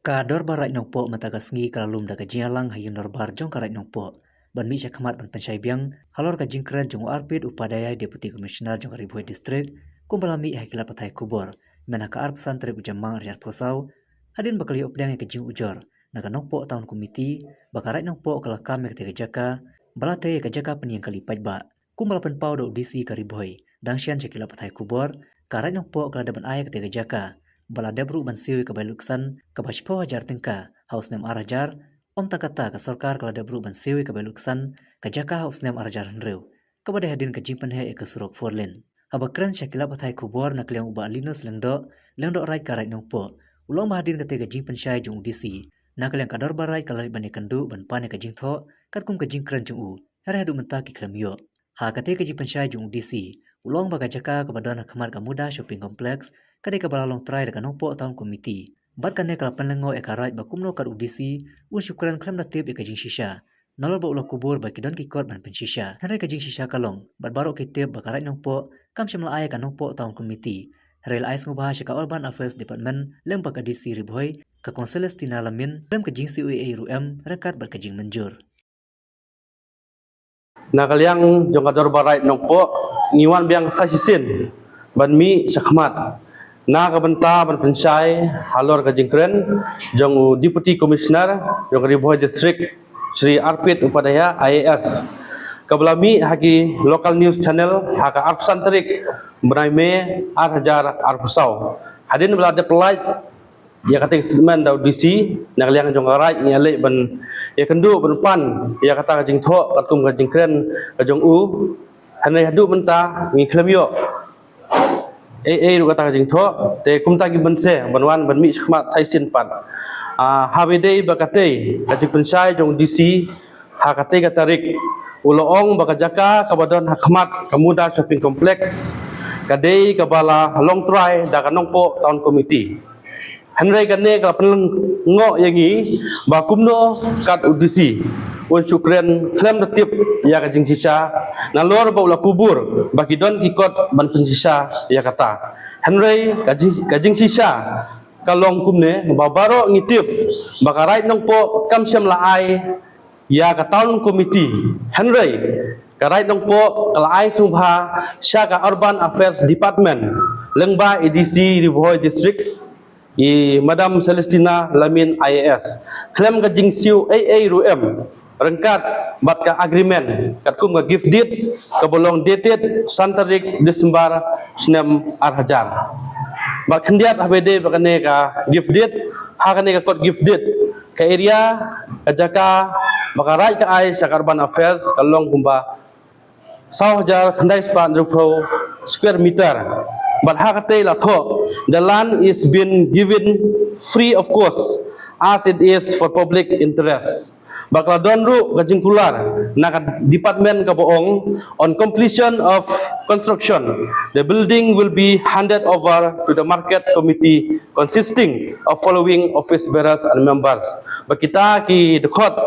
Kador barai nongpo matagasngi kalalum daga jialang hayun norbar jong karai nongpo. Ban mi khmat ban pensyai biang halor ka jingkran jong arbit upadaya deputi komisioner jong Ribuai distrik kumbalami hakila patai kubor menaka arp santri ujamang arjar posau hadin bakali opdang ke jing ujor naga nongpo tahun komiti bakarai nongpo kelakam ke jaka balate ke jaka peniang kali pajba kumbalapan pau do audisi ka Ribuai dangsian cekila patai kubor karai nongpo keladaban ayak ke jaka baladabru bansiwi ke baluksan ke bashpo hajar tengka haus nem arajar om takata ke sarkar baladabru bansiwi ke baluksan ke jaka haus nem arajar henreu kepada hadin ke jimpan he ke surok forlen abakran syakila pathai kubor nak liang uba linus lengdo rai karai nongpo ulong mahadin ke tega jimpan syai jung disi nak liang kador barai kalai bani kandu ban pane ke jingtho katkum ke jingkran jung u hari hadu mentaki klamyo ha kate ke jimpan syai jung disi ulong baga jaka ke badan khamar ka muda shopping complex kadai ka balalong try dekat nongpo tahun komiti bat kane kalapan lengo ekarai bakumno kad udisi un syukran klam natib e kajing shisha nalor ba ulah kubur bagi don kikot ban pensisha hari kajing shisha kalong bat baro kitib bakarai nongpo kam syamla ay ka nongpo tahun komiti rel ais ngubah syaka urban affairs department lem baka disi Ribuai ka konseles tina lamin lem kajing CUA RUM rekat berkajing menjur nakaliang jong kador barai nongpo ngiwan biang sasisin ban mi syakmat na kabenta ban pensai halor ka jingkren jong deputy commissioner jong Ribuai district Sri Arpit Upadaya IAS kablami haki local news channel haka arpsan terik benai me arhajar arpusau hadin belada pelai ya kata statement da audisi nakaliang jong karai nyale ban ya kendu ban pan ya kata ka jingtho katum ka jingkren ka jong u hanai hadu menta ngi klamyo ru kata ka jingtho te kumta gi banse banwan ban mi khmat saisin pan habedei bakate kajik pensai jong DC hakate ka tarik uloong baka jaka kabadon hakmat kamuda shopping complex kadei kabala long try da kanongpo town committee hanrei kane ka penleng ngo yangi bakumno kat udisi un syukren klem datip ya kajing sisa nalor ba ula kubur baki don kikot ban pensisa ya kata hanrei kajing sisa kalong kumne babaro ngitip bakarai nongpo kam syam laai ya ka town committee hanrei karai nongpo kalai subha syaka urban affairs department lengba EDC Ribuai district Madam Celestina Lamin IAS klem ka jingsiu RUM rengkat bat ka agreement katkum ka gift deed ka bolong dated santarik Desember 6 arhajar ba khendiat habede bakane ka gift deed hakane ka kod gift deed ka area ka jaka bakarai ka ai sa urban affairs kalong kumba 1000 khandai span rupho square meter but hakate la tho the land is been given free of cost as it is for public interest bakal donru kajingkular nak department ka boong on completion of construction the building will be handed over to the market committee consisting of following office bearers and members bakita ki dekhot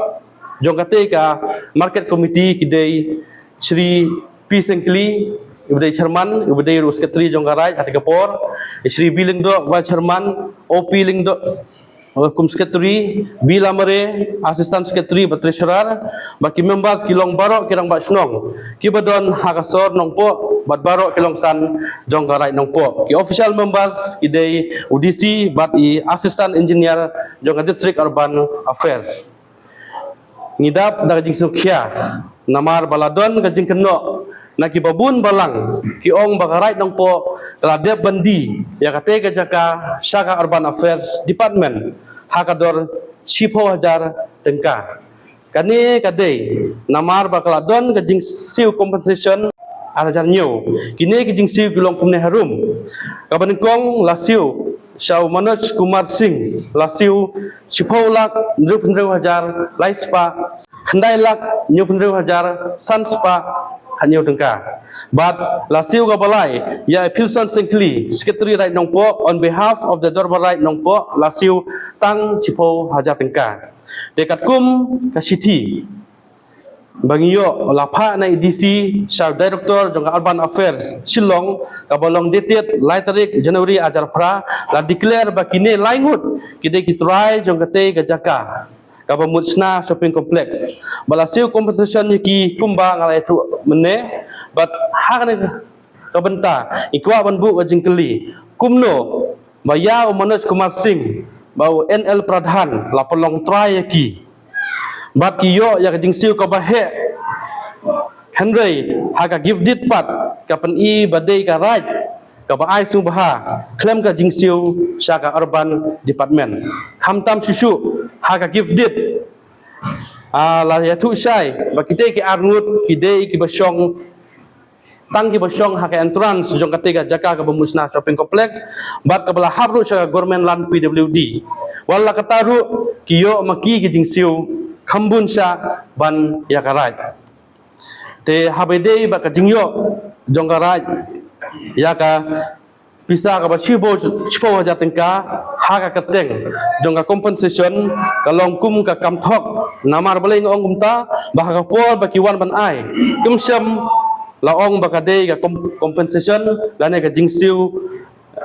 jongkate ka market committee kidai Sri P Sengkli ibadai chairman ibadai secretary jongkarai atikapor Sri B Lingdo vice chairman OP Lingdo Kum Secretary, Bila Mare, Assistant Secretary, Treasurer, baki members kilong baro kirang bat snong, kibadon hakasor nongpo, bat baro kilong san jongkarai nongpo. Ki official members kidai UDC, bat i Assistant Engineer jongka District Urban Affairs. Ngidap da kajing sukya, namar baladon kajing keno, naki babun balang ki ong bakarai nongpo keladep bandi ya kate kajaka syaka urban affairs department hakador sipo hajar tengka kane kadei namar bakaladon kajing siu compensation arajar new kini kajing siu gulong kumne harum kabaningkong lasiu Syau Manoj Kumar Singh lasiu sipo lak 1,000 laispa khandai lak 1,000 sanspa hanya dengka but lasiu gabalai ya Pilson Sengkli secretary right nongpo on behalf of the Dorbar right nongpo lasiu tang sipo hajar tengka dekat kum ka city Bangiyo lapa na EDC Sub Director jong Urban Affairs Shillong kabolong dated tarik Januari ajar pra la declare bakine laingut kide kitrai jong kate gajaka kabamutsna shopping complex balasiu compensation ki kumba ngalai tu mene but hakne kabenta ikwa banbu kajingkeli kumno baya Manoj Kumar Singh bau NL Pradhan la polong try ki bat kiyo ya kajingsiu kabahe Henry haka give dit pat kapan i badai ka right kaba ai sung baha klem ka jingsiu syaka urban department khamtam susu haka give dit la ya thu sai bakite ki arnut kidei ki basong tang ki basong haka entrance jong katiga jaka ka bamusna shopping complex bat kabala habru syaka government land PWD wala kataru kiyo maki ki jingsiu khambun sya ban ya ka right te habede ba ka jingyo jonggaraj ya ka pisa ka ba chibo ja tengka ha ka kateng jongga compensation ka longkum ka kamthok namar baleng ong kumta ba ka por ba kiwan ban ai kumsam laong ba ka de ka compensation lane ka jingsiu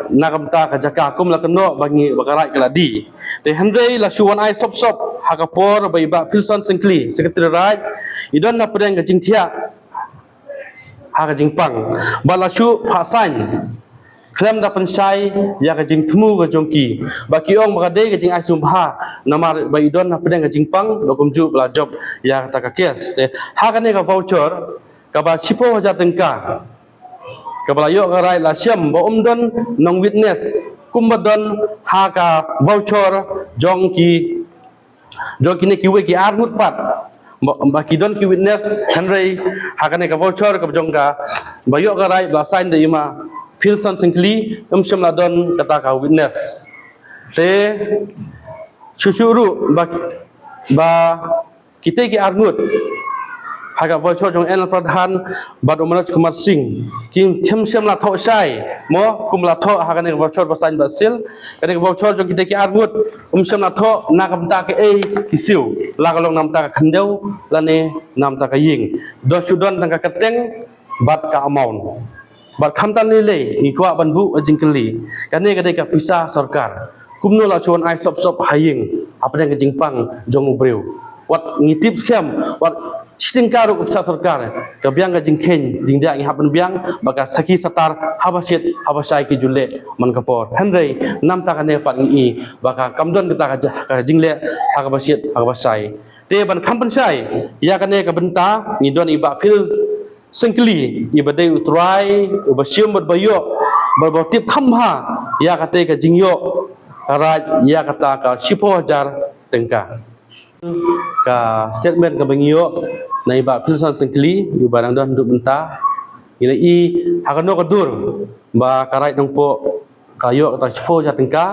nakamta ka jaka kum la keno bangi bakarai kala di te Henry la suwan ai sop sop ha ka por ba iba Pilson Singkli secretary raj idon na pedeng ka jingthia ha ka jingpang balasu phasan klem da pensai ya ka jing thmu ka jongki ba kiong ba de ka jing ai sumpha namar ba idon na pedeng ka jingpang do kumju bla job ya ta ka kes ha ka ne ka voucher ka ba 10,000 tengka kabala yo karai la syam ba umdon nong witness kumbadon ha ka voucher jongki ne kiwe ki armut pat ba kidon ki witness Henry ha ka ne ka voucher ka jongka ba yo karai la sign de ima Pilson Singkli umsyam la don kata ka witness te susuru ba kita ki arnut haga voucher jong NL Pradhan bad Manoj Kumar Singh king khem la tho sai mo kum la tho haga ne voucher basan basil kane voucher jong kita ki argut syam la tho na kam ta ke kisiu la kalong nam ta ka khandeu la ne nam ta ka ying do sudon tang ka kateng bad ka amount bad khamtan le ikwa banbu jingkeli kane ka ka pisah sarkar kumno la chuan ai sop sop haying apne ka jingpang jong ubreu wat ngitip scam wat Stingkaru upsa sarkar kabiang ka jingken jingda ngi hapen biang baka saki satar habasit habasai ki julle man kapor Henry nam ta kane pat ngi baka kamdon kita ka jingle habasit habasai te ban kampensai ya kane ka benta ngi don iba pil sengkli ibadai utrai ubasium bayo berbotip khamha ya kate ka jingyo karaj ya kata ka 10,000 tengka ka statement ka bangyo na iba Pilson Singkli yu barang don duk benta ila i hakano kadur ba karai dong po kayo ta 10,000 tengka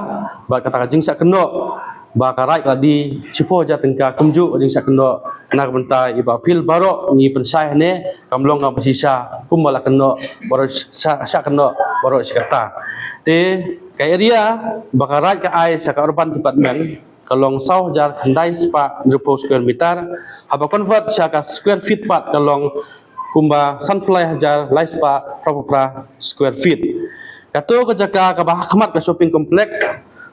ba kata ka jingsa keno ba karai ka di 10,000 tengka kumju jingsa keno na benta iba pil baro ni pensai ne kamlong ka pesisa kumala keno baro sa keno baro sikata te ka area ba karai ka ai sa ka urban department kalong sau jar khandai spa 10 square meter haba convert syaka square feet pat kalong kumba sanplai hajar lai spa propra square feet kato ka jaka ka bah khmat ka shopping complex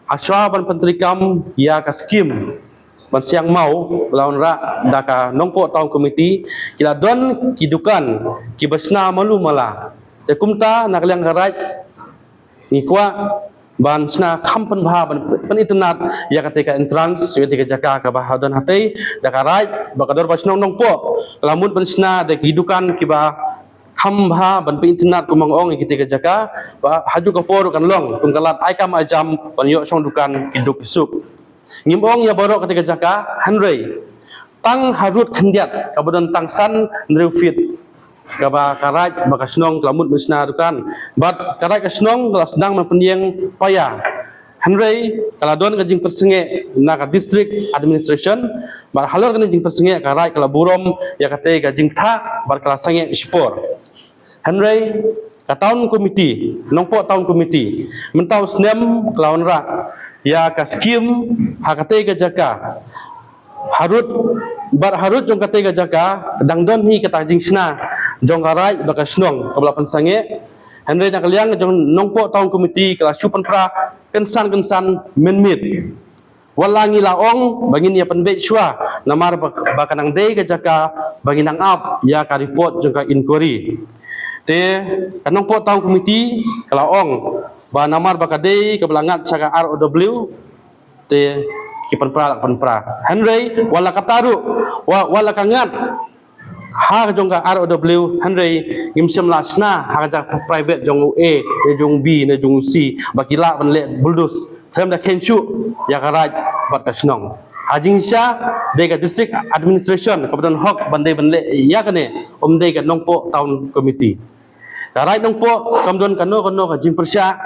aswa ban pentrikam ya ka skim ban siang mau lawan ra daka nongpo taung komiti kila don kidukan kibasna malu mala te kumta nakliang garaj nikwa ban sna kampen bha ban penitnat ya ketika entrance ketika jaka ka bahadon hatei dakaraj bakador basnong nongpo lamun pensna de kidukan kiba khambha ban penitnat kumangong ketika jaka haju ka por kan long tungkalat ai kam ajam ban yo song dukan kiduk sup ngimong ya borok ketika jaka Henry tang harut khendiat kabodon tangsan nrufit kaba karaj baka snong lamut mesna dukan bat karaj ka snong kala sedang mempendiang paya Henry kala don ka jing persenge na ka district administration bar halor ka jing persenge karaj kala burom ya kate ka jing tha bar kala sange spor Henry ka town committee nongpo town committee mentau snem kalawan ra ya ka skim hakate ka jaka harut bar harut jong kate gajaka dangdon hi kata jing sna jong karai baka snong kabla sange Henry nak liang jong nongpo taung komiti kala supan pra kensan menmit walangi laong bagi ni penbet shua namar bakanang dei gajaka bagi nang up ya ka report jong ka inquiry te kanong po taung komiti kala ong ba namar bakadei kebelangat saka ROW te kipan pra Henry wala kataru wala kangat ha jong ka ROW Henry ngimsem lasna ha ja private jong A jong B ne jong C bakila ban le buldus Hem da kenshu ya karaj bat kasnong. Hajing sya de ka district administration kebetulan hok bandai banle ya kane de ka nongpo town committee. Karaj nongpo kamdon kano ka jing persya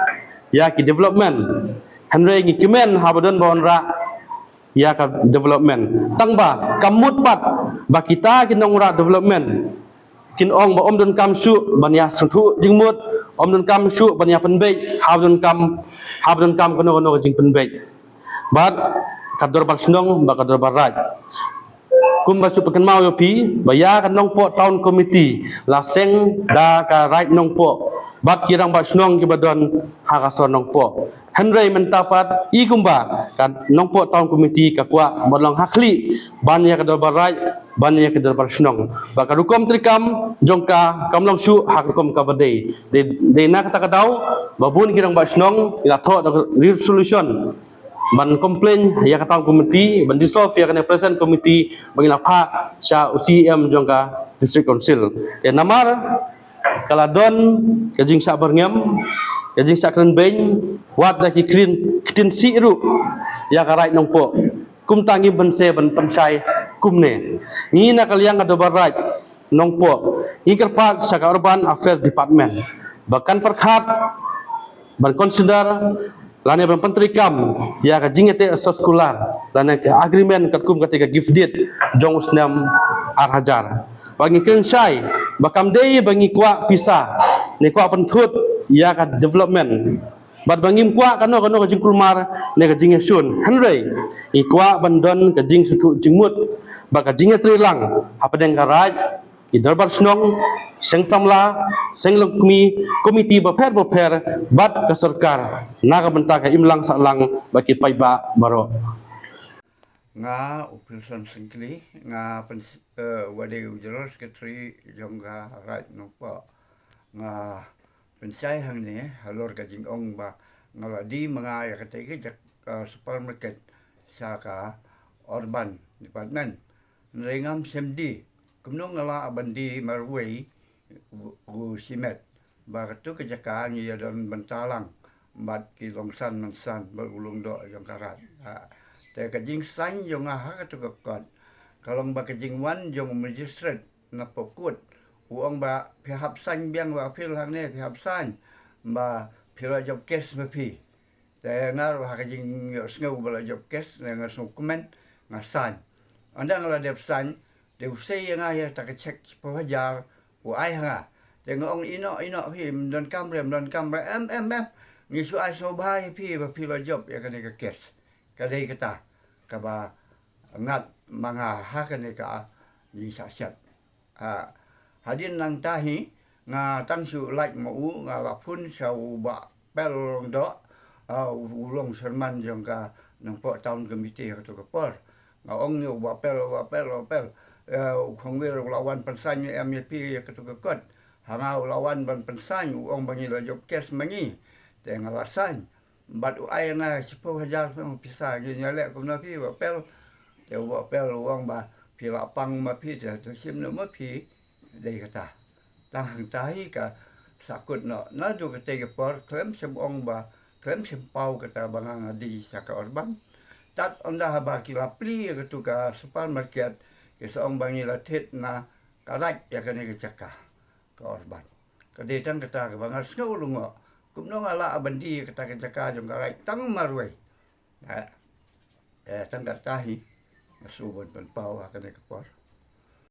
ya ki development. Henry ngi kimen habadon bonra ya ka development. Tangba kamut pat ba kita ki nongra development. Kin ong ba don kam su banya sentu jingmut don kam su banya penbei habdon kam kono jing penbei bat kador balsnong ba kador barat kum ba su pekan mau yopi baya kan nong po town committee la seng da ka right nong po bat kirang balsnong ki badon ha ka son nong po Henry mentapat i kumba kan nong po town committee ka kwa bolong hakli banya kador barat banya kador balsnong ba karukom trikam jongka kamlong su hakukom ka badai de na kata kadau babun kirang balsnong ila tho resolution ban complain ya kata komiti ban dissolve ya kana present committee bagi lapha sa UCM jongka district council ya namar kaladon kajing sa berngem kajing sa kren beng wat da ki krin siru ya karai nong po kum tangi bense ban pensai kumne ni na kaliang ado barat nong po ingkerpat sa urban affairs department bahkan perkhat ban consider lana ban pentrikam ya ka jingete sekolah lana ka agreement katkum ketika gift deed jong usnam arhajar bagi kensai bakam dei bagi kwa pisa ni kwa pentut ya ka development bad bangim kwa kano ka jing kulmar ne ka jing sun Henry ikwa bandon ka jing sutu jingmut baka jing trilang apa deng karaj i darbar snong seng samla seng lukmi komiti baper bat ke sarkar naga benta ka imlang salang baki paiba baro nga operation singkli nga wade general secretary jongga right no pa nga pensai hang ni halor ka jing ong ba nga di mga ya katege jak supermarket sa ka urban department ringam semdi kumno ngala abandi marway u simet ba katu kejaka ni dan bentalang bat ki longsan mansan berulung do yang karat te kajing san yang ha katu kot kalong ba kajing wan yang magistrate na pokut uang ba pihak san biang ba pil hang ne pihak san ba pil job case ma pi te ngar ha kajing sngo ba job case ngar dokumen ngasan anda ngala dep san de usai yang ya tak cek pawajar u ai ha de ngong ino pi don kam ngi su ai so bai pi ba pi lo job ya kan ka kes ka dei kata ka ba ngat manga ha kan ka ni sa syat hadin nang tahi nga tang su like mo u nga la phun sau ba pel do ulong serman jong ka nang po town committee ka to ka por nga ong ni ba pel không biết lawan pensan MEP ka to ka kot hanga lawan ban pensan ong bangi la job case mangi te ngalasan bat ai na 10,000 pisa gi nyale ko na pi ba pel te ba pel uang ba pi la pang ma pi te to sim no ma pi dei kata tang tai ka sakut no na do ka te por klem sem ong ba klem sem pau kata bangang di saka urban tat onda ba ki la pli ka to ka supermarket ke seong bangi la tet na karat ya kan ke caka ka urban ka de tang kata ka bangal snow lungo kumno ngala abandi kata ke caka jong karat tang marwai tang kata hi masubon pan pau ka ne ka por